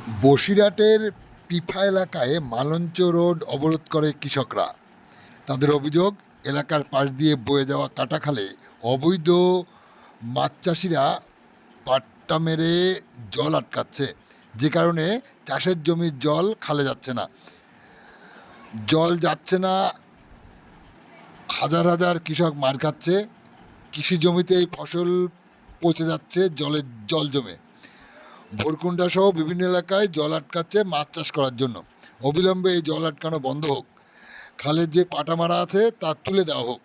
বসিরহাটের পিফা এলাকায় মালঞ্চ রোড অবরোধ করে কৃষকরা। তাদের অভিযোগ, এলাকার পাশ দিয়ে বয়ে যাওয়া কাটাখালে অবৈধ মাছ চাষিরা পাট্টা মেরে জল আটকাচ্ছে, যে কারণে চাষের জমির জল খালে যাচ্ছে না। জল যাচ্ছে না, হাজার হাজার কৃষক মার খাচ্ছে। কৃষি জমিতে এই ফসল পচে যাচ্ছে জল জমে। ভোরকুন্ডা সহ বিভিন্ন এলাকায় জল আটকাচ্ছে মাছ চাষ করার জন্য। অবিলম্বে এই জল আটকানো বন্ধ হোক, খালের যে পাটা মারা আছে তা তুলে দেওয়া হোক,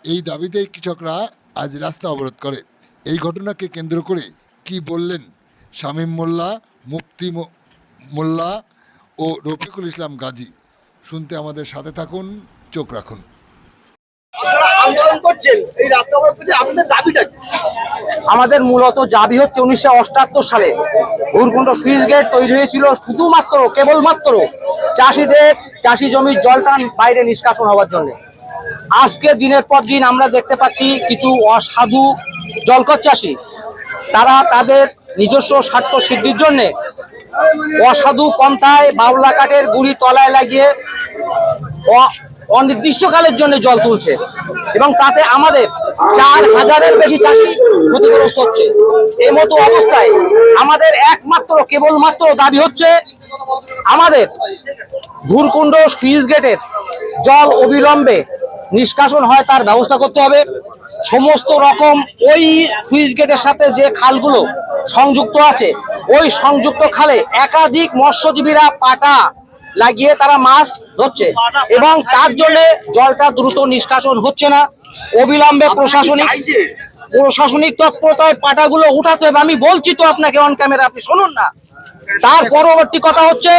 এই দাবিতেই কৃষকরা আজ রাস্তা অবরোধ করে। এই ঘটনাকে কেন্দ্র করে কি বললেন শামীম মোল্লা, মুফতি মোল্লা ও রফিকুল ইসলাম গাজী, শুনতে আমাদের সাথে থাকুন, চোখ রাখুন। আন্দোলন করছেন, এই রাস্তা অবরোধ করছেন, আপনাদের দাবিটা কি? আমাদের মূলত দাবি হচ্ছে 1978 সালে ভুরকুণ্ড সুইচ গেট তৈরি হয়েছিল শুধুমাত্র কেবলমাত্র চাষি জমির জলটা বাইরে নিষ্কাশন হওয়ার জন্য। আজকে দিনের পর দিন আমরা দেখতে পাচ্ছি কিছু অসাধু জলকর চাষি, তারা তাদের নিজস্ব স্বার্থ সিদ্ধির জন্য অসাধু পন্থায় বাউলা কাঠের গুড়ি তলায় লাগিয়ে অনির্দিষ্টকালের জন্য জল তুলছে এবং তাতে আমাদের 4000-এর বেশি চাষি ক্ষতিগ্রস্ত হচ্ছে। এই মতো অবস্থায় আমাদের কেবলমাত্র দাবি হচ্ছে আমাদের ভুরকুণ্ড সুইচ গেটের জল অবিলম্বে নিষ্কাশন হয় তার ব্যবস্থা করতে হবে। সমস্ত রকম ওই সুইচ গেটের সাথে যে খালগুলো সংযুক্ত আছে, ওই সংযুক্ত খালে একাধিক মৎস্যজীবীরা পাটা লাগিয়ে তারা মাছ ধরছে এবং তার জন্য জলটা দ্রুত নিষ্কাশন হচ্ছে না। অবিলম্বে প্রশাসনিক তৎপরতায় পাটাগুলো উঠাতে হবে। আমি বলছি তো আপনাকে অন ক্যামেরা, আপনি শুনুন না। তার পরবর্তী কথা হচ্ছে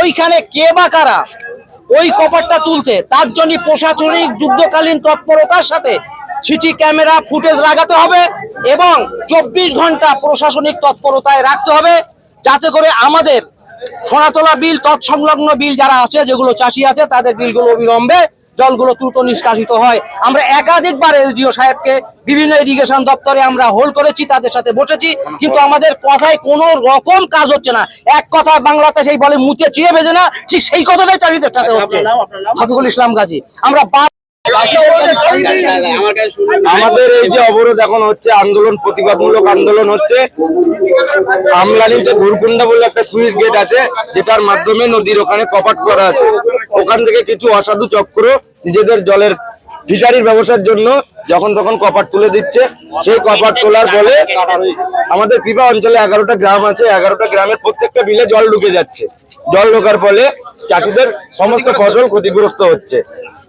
ওইখানে কে বা কারা ওই কপারটা তুলতে, তার জন্য প্রশাসনিক যুদ্ধকালীন তৎপরতার সাথে সিসি ক্যামেরা ফুটেজ লাগাতে হবে এবং 24 ঘন্টা প্রশাসনিক তৎপরতায় রাখতে হবে, যাতে করে আমাদের সোনাতলা বিল তৎসংলগ্ন বিল যারা আছে, যেগুলো চাষি আছে, তাদের বিলগুলো অবিলম্বে জলগুলো দ্রুত নিষ্কাশিত হয়। আমরা একাধিকবার এসডিও সাহেবকে বিভিন্ন ইরিগেশন দপ্তরে আমরা হোল্ড করেছি, তাদের সাথে বসেছি, কিন্তু আমাদের কথায় কোনো রকম কাজ হচ্ছে না। এক কথা বাংলাতে সেই বলে মুতে চিড়ে ভেজে না, ঠিক সেই কথাটাই চাষিদের সাথে হচ্ছে। রফিকুল ইসলাম গাজী। আমরা আমাদের এই যে অবরোধ এখন হচ্ছে, আন্দোলন প্রতিবাদমূলক আন্দোলন হচ্ছে, আমলানিতে ভুরকুন্ডা বলে একটা সুইচ গেট আছে, যেটার মাধ্যমে নদীর ওখানে কপাট করা আছে। ওখান থেকে কিছু অসাধু চক্র নিজেদের জলের ফিশারির ব্যবসার জন্য যখন তখন কপাট তুলে দিচ্ছে। সেই কপাট তোলার ফলে আমাদের পিপা অঞ্চলে 11টা গ্রাম আছে, 11টা গ্রামের প্রত্যেকটা বিলে জল ঢুকে যাচ্ছে। জল ঢোকার ফলে চাষিদের সমস্ত ফসল ক্ষতিগ্রস্ত হচ্ছে।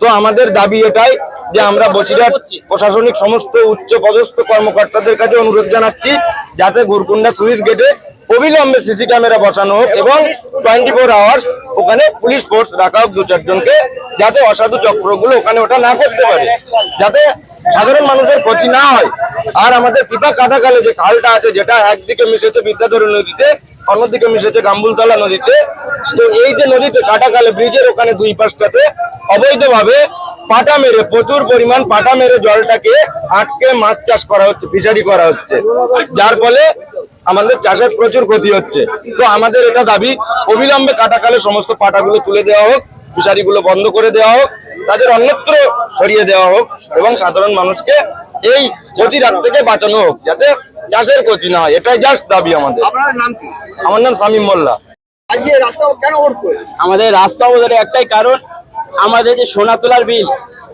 তো আমাদের দাবি এটাই যে আমরা বসিরহাট প্রশাসনিক সমস্ত উচ্চ পদস্থ কর্মকর্তাদের কাছে অনুরোধ জানাচ্ছি, যাতে ভুরকুন্ডা সুইচ গেটে অবিলম্বে সিসি ক্যামেরা বসানো হোক এবং 24 আওয়ার্স ওখানে পুলিশ ফোর্স রাখা হোক 2-4 জনকে, যাতে অসাধু চক্রগুলো ওখানে ওটা না করতে পারে, যাতে সাধারণ মানুষের ক্ষতি না হয়। আর আমাদের পিপা কাটাখালে যে খালটা আছে, যেটা একদিকে মিশেছে বিদ্যাধরী নদীতে, অন্যদিকে মিশেছে গাম্বুলতলা নদীতে, তো এই যে নদীতে কাটাখালে ব্রিজের ওখানে দুই পাশটাতে অবৈধভাবে পাটা মেরে, প্রচুর পরিমাণ পাটা মেরে জলটাকে আটকে মাছ চাষ করা হচ্ছে, ফিশারি করা হচ্ছে, যার ফলে আমাদের চাষের প্রচুর ক্ষতি হচ্ছে। তো আমাদের এটা দাবি, অবিলম্বে কাটাখালে সমস্ত পাটাগুলো তুলে দেওয়া হোক, ফিশারিগুলো বন্ধ করে দেওয়া হোক, তাদের অন্যত্র সরিয়ে দেওয়া হোক এবং সাধারণ মানুষকে এই ক্ষতির হাত থেকে বাঁচানো হোক, যাতে চাষের ক্ষতি না হয়। এটাই জাস্ট দাবি আমাদের। আপনার নাম কি? আমার নাম শামীম মোল্লা। আজকে রাস্তা কেন অবরোধ করেছেন? আমাদের রাস্তা অবরোধের একটাই কারণ, আমাদের যে সোনাতলার বিল,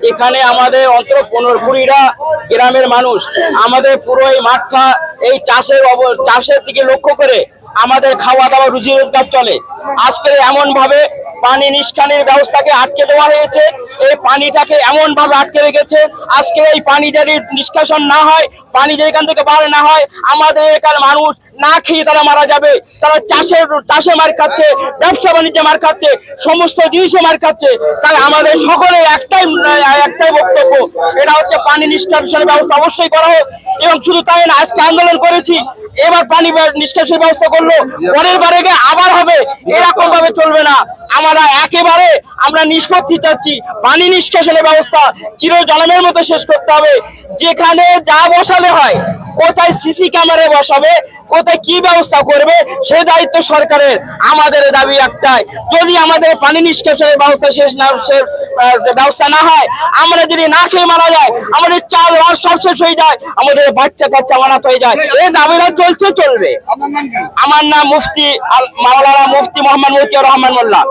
এখানে আমাদের অন্তত 15-20টা গ্রামের মানুষ, আমাদের পুরো এই মাঠটা এই চাষের দিকে লক্ষ্য করে আমাদের খাওয়া দাওয়া রুজি রোজগার চলে। আজকে এমন ভাবে পানি নিষ্কাশনের ব্যবস্থাকে আটকে দেওয়া হয়েছে, এই পানিটাকে এমন ভাবে আটকে রেখেছে, আজকে এই পানি যদি নিষ্কাশন না হয়, পানি যদি এখান থেকে বার না হয়, আমাদের এখানে মানুষ না খেয়ে তারা মারা যাবে। তারা চাষে মার খাচ্ছে, ব্যবসা বাণিজ্যে মার খাচ্ছে, সমস্ত জিনিসে মার খাচ্ছে। তাই আমাদের সকলের একটাই বক্তব্য, এটা হচ্ছে পানি নিষ্কাশনের ব্যবস্থা অবশ্যই করা হোক। এবং শুধু তাই না, আজকে আন্দোলন করেছি, এবার পানি নিষ্কাশনের ব্যবস্থা করলো, পরের বারে আবার হবে, এরকম ভাবে চলবে না। আমরা একেবারে আমরা নিষ্পত্তি চাচ্ছি, পানি নিষ্কাশনের ব্যবস্থা চিরজনমের মতো শেষ করতে হবে। যেখানে যা বসালে হয়, কোথায় সিসি ক্যামেরা বসাবে, কোথায় কি ব্যবস্থা করবে, সে দায়িত্ব সরকারের। আমাদের দাবি একটাই, যদি আমাদের পানি নিষ্কাশনের ব্যবস্থা না হয়, আমরা যদি না খেয়ে মারা যায়, আমাদের চাল আর সব শেষ হয়ে যায়, আমাদের বাচ্চা কাচ্চা মারাত হয়ে যায়, এই দাবিটা চলবে। আপনার নাম কি? আমার নাম মুফতি মাওলানা মুফতি মোহাম্মদ মতিউর রহমান মোল্লা।